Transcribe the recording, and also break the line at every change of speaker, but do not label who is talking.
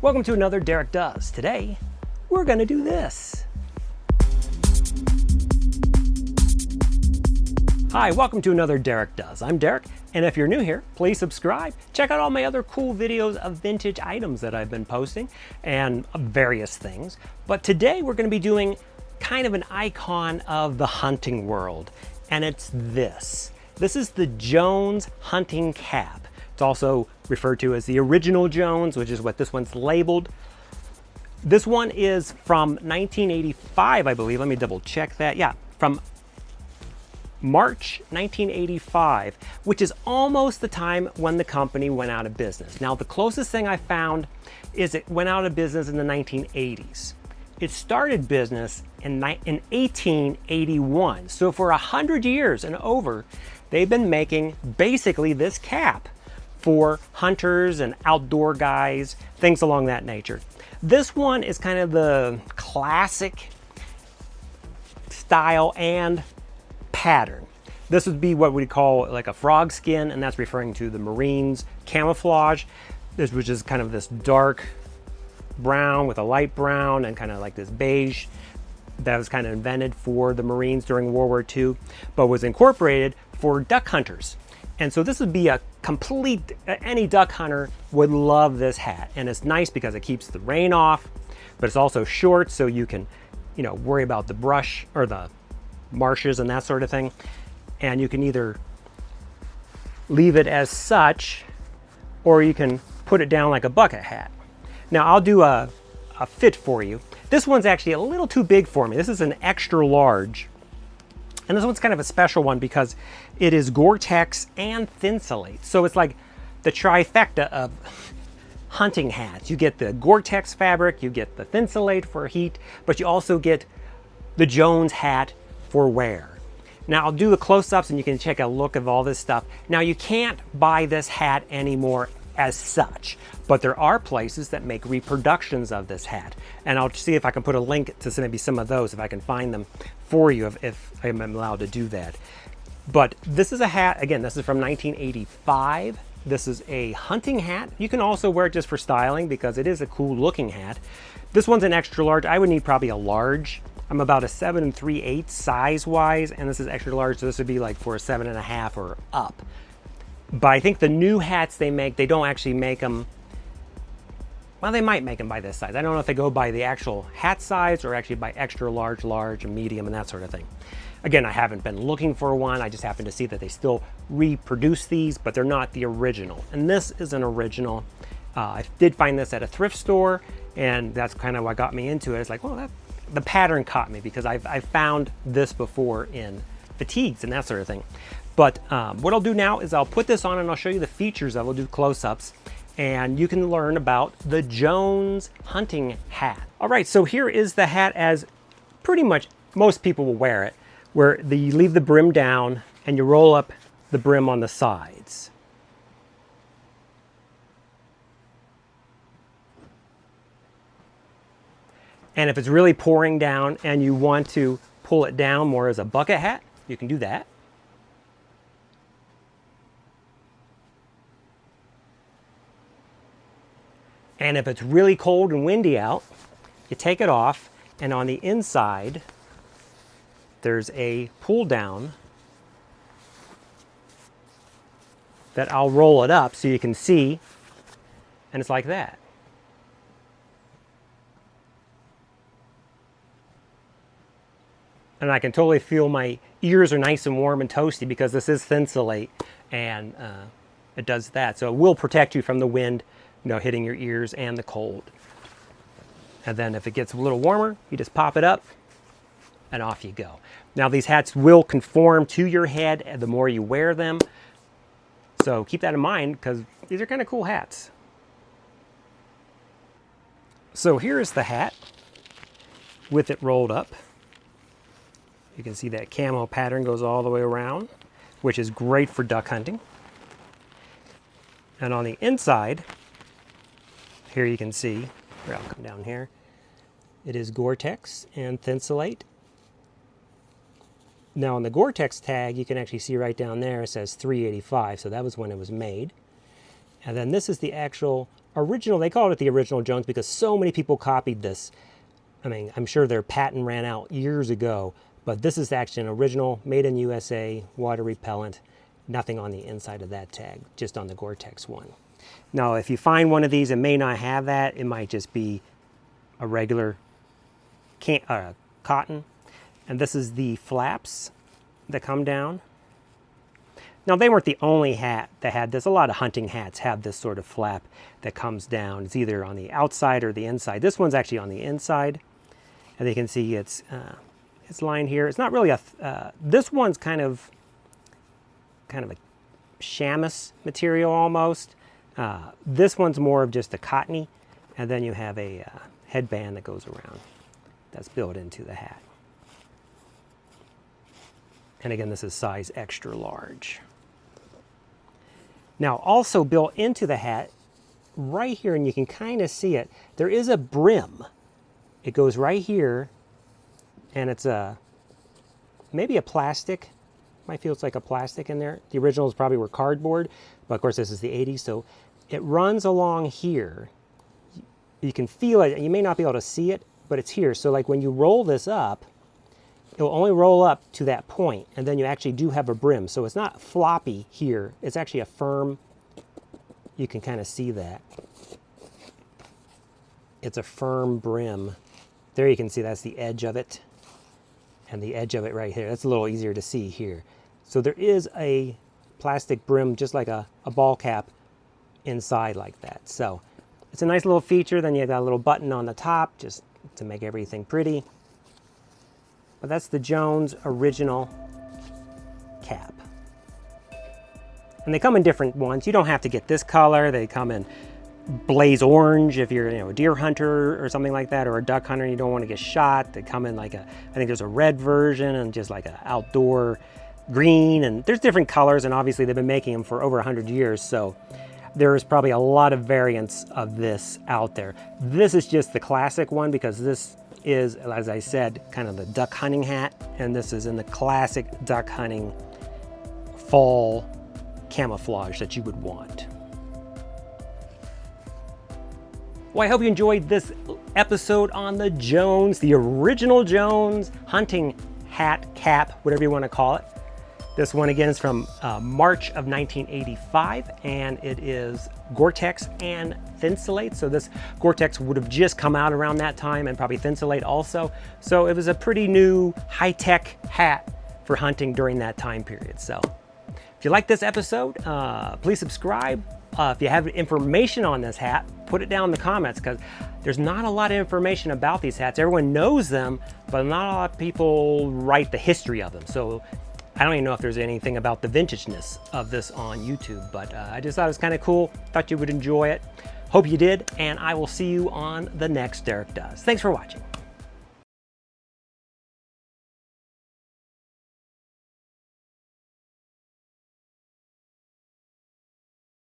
Welcome to another Derek Does. Today, we're going to do this. Hi, welcome to another Derek Does. I'm Derek, and if you're new here, please subscribe. Check out all my other cool videos of vintage items that I've been posting and various things. But today we're going to be doing kind of an icon of the hunting world, and it's this. This is the Jones hunting cap. It's also referred to as the original Jones, which is what this one's labeled. This one is from 1985, I believe. Let me double check that. Yeah, from March 1985, which is almost the time when the company went out of business. Now, the closest thing I found is it went out of business in the 1980s. It started business in 1881. So for 100 years and over, they've been making basically this cap for hunters and outdoor guys, things along that nature. This one is kind of the classic style and pattern. This would be what we call like a frog skin, and that's referring to the Marines camouflage, which is kind of this dark brown with a light brown and kind of like this beige that was kind of invented for the Marines during World War II, but was incorporated for duck hunters. And so this would be a complete, any duck hunter would love this hat. And it's nice because it keeps the rain off, but it's also short, so you can, worry about the brush or the marshes and that sort of thing. And you can either leave it as such, or you can put it down like a bucket hat. Now I'll do a fit for you. This one's actually a little too big for me. This is an extra large. And this one's kind of a special one because it is Gore-Tex and Thinsulate. So it's like the trifecta of hunting hats. You get the Gore-Tex fabric, you get the Thinsulate for heat, but you also get the Jones hat for wear. Now I'll do the close-ups and you can check a look of all this stuff. Now you can't buy this hat anymore as such, but there are places that make reproductions of this hat, and I'll see if I can put a link to maybe some of those if I can find them for you if I'm allowed to do that. But this is a hat, again, this is from 1985. This is a hunting hat. You can also wear it just for styling because it is a cool looking hat. This one's an extra large. I would need probably a large. I'm about a 7 3/8 size wise, and this is extra large, so this would be like for a 7.5 or up. But I think the new hats they make, they don't actually make them, well, they might make them by this size. I don't know if they go by the actual hat size or actually by extra large, large, and medium, and that sort of thing. Again, I haven't been looking for one. I just happen to see that they still reproduce these, but they're not the original. And this is an original. I did find this at a thrift store, and that's kind of what got me into it. It's like, well, the pattern caught me because I've found this before in fatigues and that sort of thing. But what I'll do now is I'll put this on and I'll show you the features of it. We'll do close-ups and you can learn about the Jones hunting hat. All right, so here is the hat as pretty much most people will wear it, where you leave the brim down and you roll up the brim on the sides. And if it's really pouring down and you want to pull it down more as a bucket hat, you can do that. And if it's really cold and windy out, you take it off, and on the inside, there's a pull down that I'll roll it up so you can see, and it's like that. And I can totally feel my ears are nice and warm and toasty because this is Thinsulate, and it does that. So it will protect you from the wind, hitting your ears and the cold. And then if it gets a little warmer, you just pop it up and off you go. Now these hats will conform to your head the more you wear them. So keep that in mind because these are kind of cool hats. So here's the hat with it rolled up. You can see that camo pattern goes all the way around, which is great for duck hunting. And on the inside, here you can see, here I'll come down here, it is Gore-Tex and Thinsulate. Now on the Gore-Tex tag, you can actually see right down there, it says 385, so that was when it was made. And then this is the actual original, they called it the original Jones because so many people copied this. I mean, I'm sure their patent ran out years ago, but this is actually an original, made in USA, water repellent, nothing on the inside of that tag, just on the Gore-Tex one. Now, if you find one of these, it may not have that. It might just be a regular cotton. And this is the flaps that come down. Now, they weren't the only hat that had this. A lot of hunting hats have this sort of flap that comes down. It's either on the outside or the inside. This one's actually on the inside. And you can see it's lined here. It's not really a, this one's kind of a chamois material almost. This one's more of just a cottony. And then you have a headband that goes around that's built into the hat. And again, this is size extra large. Now, also built into the hat, right here, and you can kind of see it, there is a brim. It goes right here, and it's maybe a plastic. Might feel it's like a plastic in there. The originals probably were cardboard, but of course this is the 80s, so it runs along here. You can feel it, and you may not be able to see it, but it's here. So like when you roll this up, it will only roll up to that point, and then you actually do have a brim. So it's not floppy here. It's actually a firm, you can kind of see that. It's a firm brim. There you can see that's the edge of it, and the edge of it right here. That's a little easier to see here. So there is a plastic brim, just like a ball cap inside like that. So it's a nice little feature. Then you got a little button on the top just to make everything pretty. But that's the Jones original cap. And they come in different ones. You don't have to get this color. They come in blaze orange if you're a deer hunter or something like that, or a duck hunter and you don't want to get shot. They come in like I think there's a red version and just like an outdoor green, and there's different colors, and obviously they've been making them for over 100 years, so there's probably a lot of variants of this out there. This is just the classic one because this is, as I said, kind of the duck hunting hat, and this is in the classic duck hunting fall camouflage that you would want. Well, I hope you enjoyed this episode on the Jones, the original Jones hunting hat, cap, whatever you want to call it. This one again is from March of 1985, and it is Gore-Tex and Thinsulate. So this Gore-Tex would have just come out around that time, and probably Thinsulate also. So it was a pretty new high-tech hat for hunting during that time period. So if you like this episode, please subscribe. If you have information on this hat, put it down in the comments, because there's not a lot of information about these hats. Everyone knows them, but not a lot of people write the history of them. So I don't even know if there's anything about the vintageness of this on YouTube, but I just thought it was kind of cool. Thought you would enjoy it. Hope you did, and I will see you on the next Derek Does. Thanks for watching.